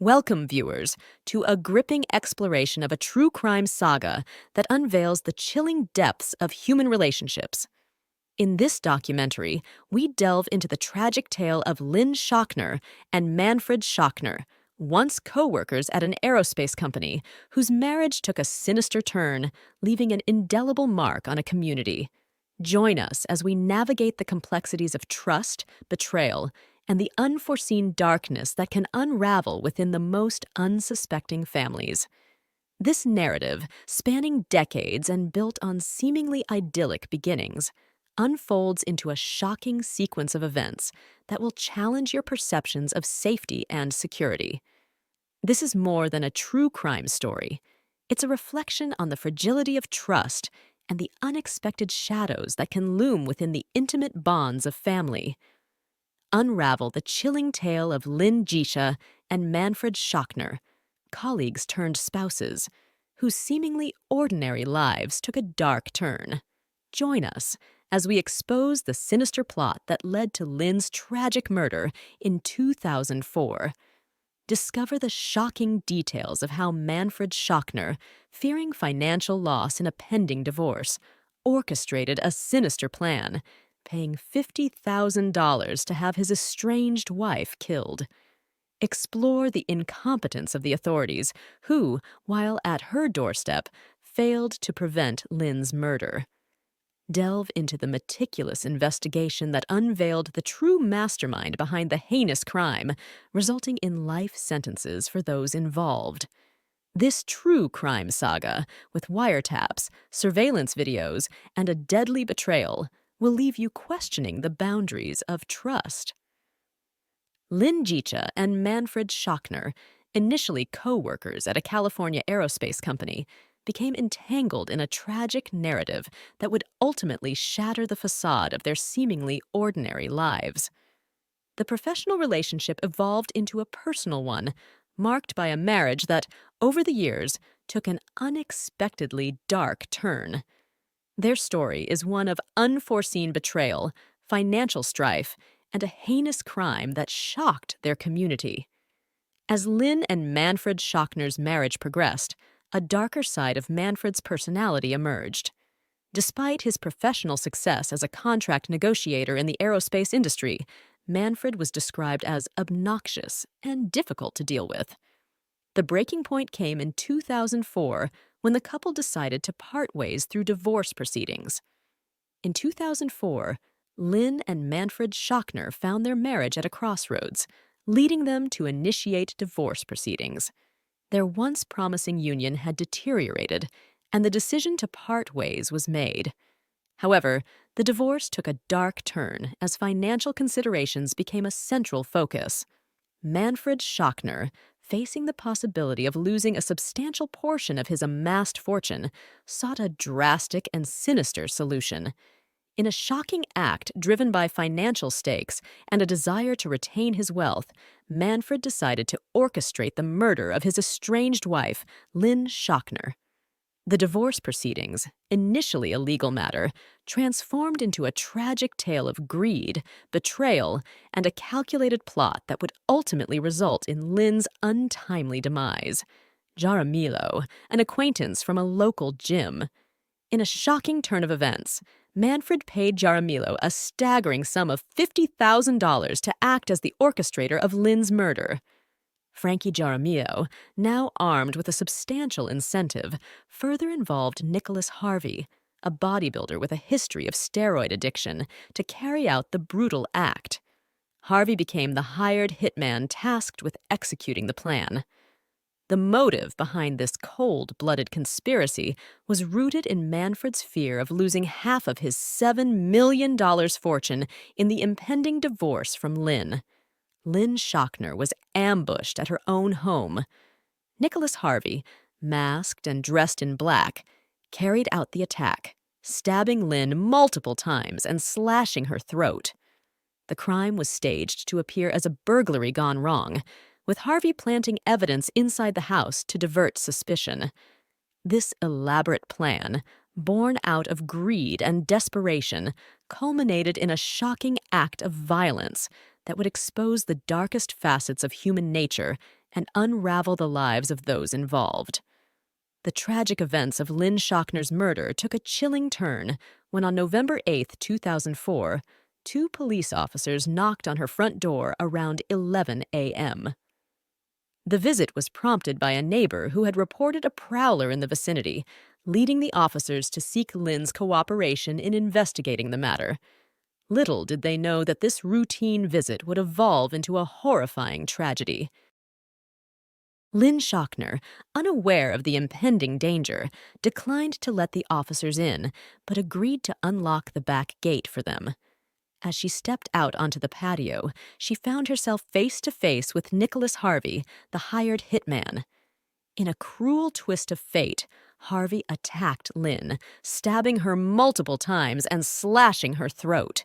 Welcome, viewers, to a gripping exploration of a true crime saga that unveils the chilling depths of human relationships. In this documentary, we delve into the tragic tale of Lynn Schockner and Manfred Schockner, once co-workers at an aerospace company whose marriage took a sinister turn, leaving an indelible mark on a community. Join us as we navigate the complexities of trust, betrayal, and the unforeseen darkness that can unravel within the most unsuspecting families. This narrative, spanning decades and built on seemingly idyllic beginnings, unfolds into a shocking sequence of events that will challenge your perceptions of safety and security. This is more than a true crime story. It's a reflection on the fragility of trust and the unexpected shadows that can loom within the intimate bonds of family. Unravel the chilling tale of Lynn Jicha and Manfred Schockner, colleagues turned spouses, whose seemingly ordinary lives took a dark turn. Join us as we expose the sinister plot that led to Lynn's tragic murder in 2004. Discover the shocking details of how Manfred Schockner, fearing financial loss in a pending divorce, orchestrated a sinister plan, paying $50,000 to have his estranged wife killed. Explore the incompetence of the authorities who, while at her doorstep, failed to prevent Lynn's murder. Delve into the meticulous investigation that unveiled the true mastermind behind the heinous crime, resulting in life sentences for those involved. This true crime saga, with wiretaps, surveillance videos, and a deadly betrayal, will leave you questioning the boundaries of trust. Lynn Jicha and Manfred Schockner, initially co-workers at a California aerospace company, became entangled in a tragic narrative that would ultimately shatter the facade of their seemingly ordinary lives. The professional relationship evolved into a personal one, marked by a marriage that, over the years, took an unexpectedly dark turn. Their story is one of unforeseen betrayal, financial strife, and a heinous crime that shocked their community. As Lynn and Manfred Schockner's marriage progressed, a darker side of Manfred's personality emerged. Despite his professional success as a contract negotiator in the aerospace industry, Manfred was described as obnoxious and difficult to deal with. The breaking point came in 2004 when the couple decided to part ways through divorce proceedings. In 2004, Lynn and Manfred Schockner found their marriage at a crossroads, leading them to initiate divorce proceedings. Their once promising union had deteriorated, and the decision to part ways was made. However, the divorce took a dark turn as financial considerations became a central focus. Manfred Schockner, facing the possibility of losing a substantial portion of his amassed fortune, sought a drastic and sinister solution. In a shocking act driven by financial stakes and a desire to retain his wealth, Manfred decided to orchestrate the murder of his estranged wife, Lynn Schockner. The divorce proceedings, initially a legal matter, transformed into a tragic tale of greed, betrayal, and a calculated plot that would ultimately result in Lynn's untimely demise. Jaramillo, an acquaintance from a local gym. In a shocking turn of events, Manfred paid Jaramillo a staggering sum of $50,000 to act as the orchestrator of Lynn's murder. Frankie Jaramillo, now armed with a substantial incentive, further involved Nicholas Harvey, a bodybuilder with a history of steroid addiction, to carry out the brutal act. Harvey became the hired hitman tasked with executing the plan. The motive behind this cold-blooded conspiracy was rooted in Manfred's fear of losing half of his $7 million fortune in the impending divorce from Lynn. Lynn Schockner was ambushed at her own home. Nicholas Harvey, masked and dressed in black, carried out the attack, stabbing Lynn multiple times and slashing her throat. The crime was staged to appear as a burglary gone wrong, with Harvey planting evidence inside the house to divert suspicion. This elaborate plan, born out of greed and desperation, culminated in a shocking act of violence that would expose the darkest facets of human nature and unravel the lives of those involved. The tragic events of Lynn Schockner's murder took a chilling turn when on November 8, 2004, two police officers knocked on her front door around 11 a.m. The visit was prompted by a neighbor who had reported a prowler in the vicinity, leading the officers to seek Lynn's cooperation in investigating the matter. Little did they know that this routine visit would evolve into a horrifying tragedy. Lynn Schockner, unaware of the impending danger, declined to let the officers in, but agreed to unlock the back gate for them. As she stepped out onto the patio, she found herself face to face with Nicholas Harvey, the hired hitman. In a cruel twist of fate, Harvey attacked Lynn, stabbing her multiple times and slashing her throat.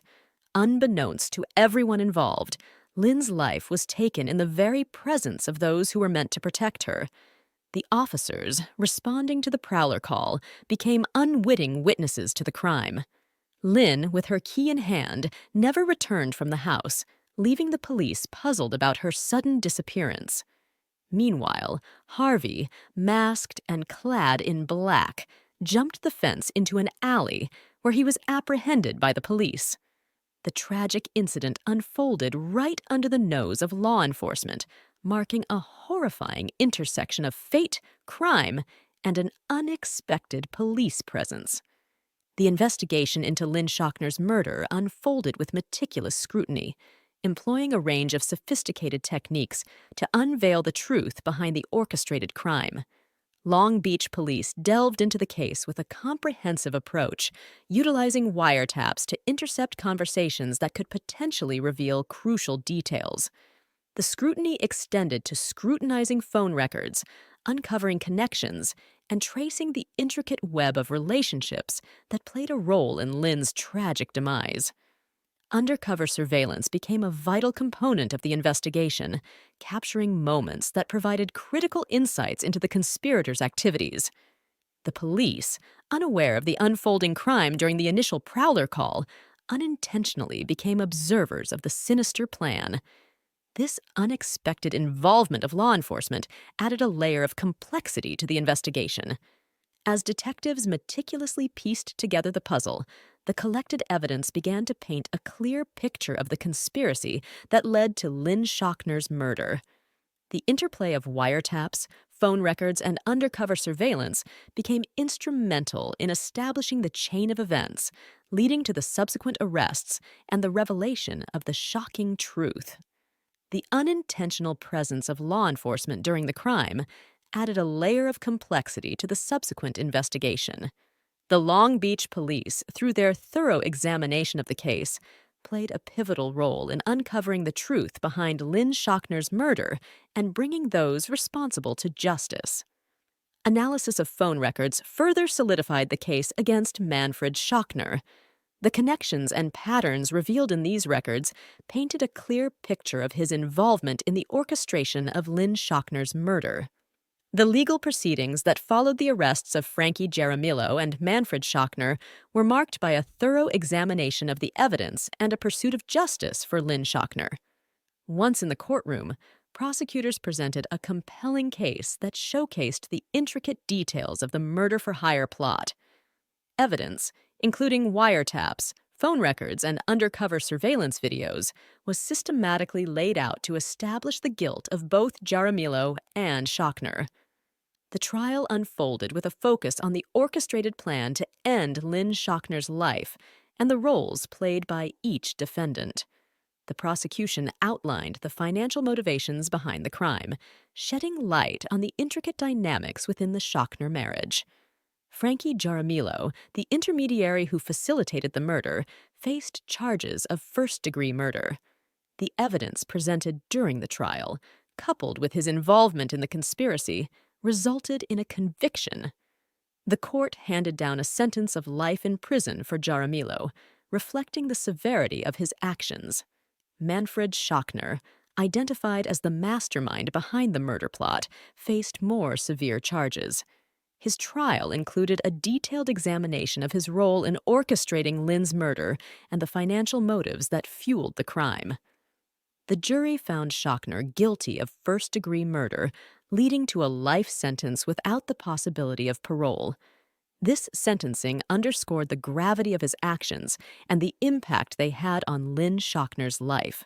Unbeknownst to everyone involved, Lynn's life was taken in the very presence of those who were meant to protect her. The officers, responding to the prowler call, became unwitting witnesses to the crime. Lynn, with her key in hand, never returned from the house, leaving the police puzzled about her sudden disappearance. Meanwhile, Harvey, masked and clad in black, jumped the fence into an alley where he was apprehended by the police. The tragic incident unfolded right under the nose of law enforcement, marking a horrifying intersection of fate, crime, and an unexpected police presence. The investigation into Lynn Schockner's murder unfolded with meticulous scrutiny, employing a range of sophisticated techniques to unveil the truth behind the orchestrated crime. Long Beach police delved into the case with a comprehensive approach, utilizing wiretaps to intercept conversations that could potentially reveal crucial details. The scrutiny extended to scrutinizing phone records, uncovering connections, and tracing the intricate web of relationships that played a role in Lynn's tragic demise. Undercover surveillance became a vital component of the investigation, capturing moments that provided critical insights into the conspirators' activities. The police, unaware of the unfolding crime during the initial prowler call, unintentionally became observers of the sinister plan. This unexpected involvement of law enforcement added a layer of complexity to the investigation. As detectives meticulously pieced together the puzzle, the collected evidence began to paint a clear picture of the conspiracy that led to Lynn Schockner's murder. The interplay of wiretaps, phone records, and undercover surveillance became instrumental in establishing the chain of events, leading to the subsequent arrests and the revelation of the shocking truth. The unintentional presence of law enforcement during the crime added a layer of complexity to the subsequent investigation. The Long Beach police, through their thorough examination of the case, played a pivotal role in uncovering the truth behind Lynn Schockner's murder and bringing those responsible to justice. Analysis of phone records further solidified the case against Manfred Schockner. The connections and patterns revealed in these records painted a clear picture of his involvement in the orchestration of Lynn Schockner's murder. The legal proceedings that followed the arrests of Frankie Jaramillo and Manfred Schockner were marked by a thorough examination of the evidence and a pursuit of justice for Lynn Schockner. Once in the courtroom, prosecutors presented a compelling case that showcased the intricate details of the murder-for-hire plot. Evidence, including wiretaps, phone records, and undercover surveillance videos, was systematically laid out to establish the guilt of both Jaramillo and Schockner. The trial unfolded with a focus on the orchestrated plan to end Lynn Schockner's life and the roles played by each defendant. The prosecution outlined the financial motivations behind the crime, shedding light on the intricate dynamics within the Schockner marriage. Frankie Jaramillo, the intermediary who facilitated the murder, faced charges of first-degree murder. The evidence presented during the trial, coupled with his involvement in the conspiracy, resulted in a conviction. The court handed down a sentence of life in prison for Jaramillo, reflecting the severity of his actions. Manfred Schockner, identified as the mastermind behind the murder plot, faced more severe charges. His trial included a detailed examination of his role in orchestrating Lynn's murder and the financial motives that fueled the crime. The jury found Schockner guilty of first-degree murder, leading to a life sentence without the possibility of parole. This sentencing underscored the gravity of his actions and the impact they had on Lynn Schockner's life.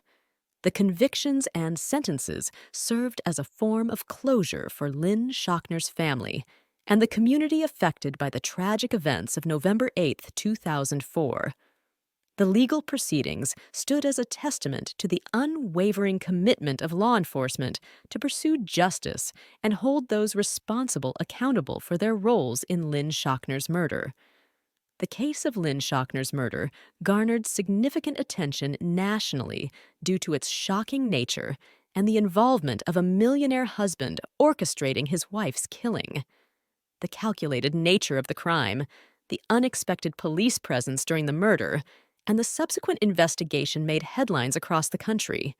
The convictions and sentences served as a form of closure for Lynn Schockner's family and the community affected by the tragic events of November 8, 2004. The legal proceedings stood as a testament to the unwavering commitment of law enforcement to pursue justice and hold those responsible accountable for their roles in Lynn Schockner's murder. The case of Lynn Schockner's murder garnered significant attention nationally due to its shocking nature and the involvement of a millionaire husband orchestrating his wife's killing. The calculated nature of the crime, the unexpected police presence during the murder, and the subsequent investigation made headlines across the country.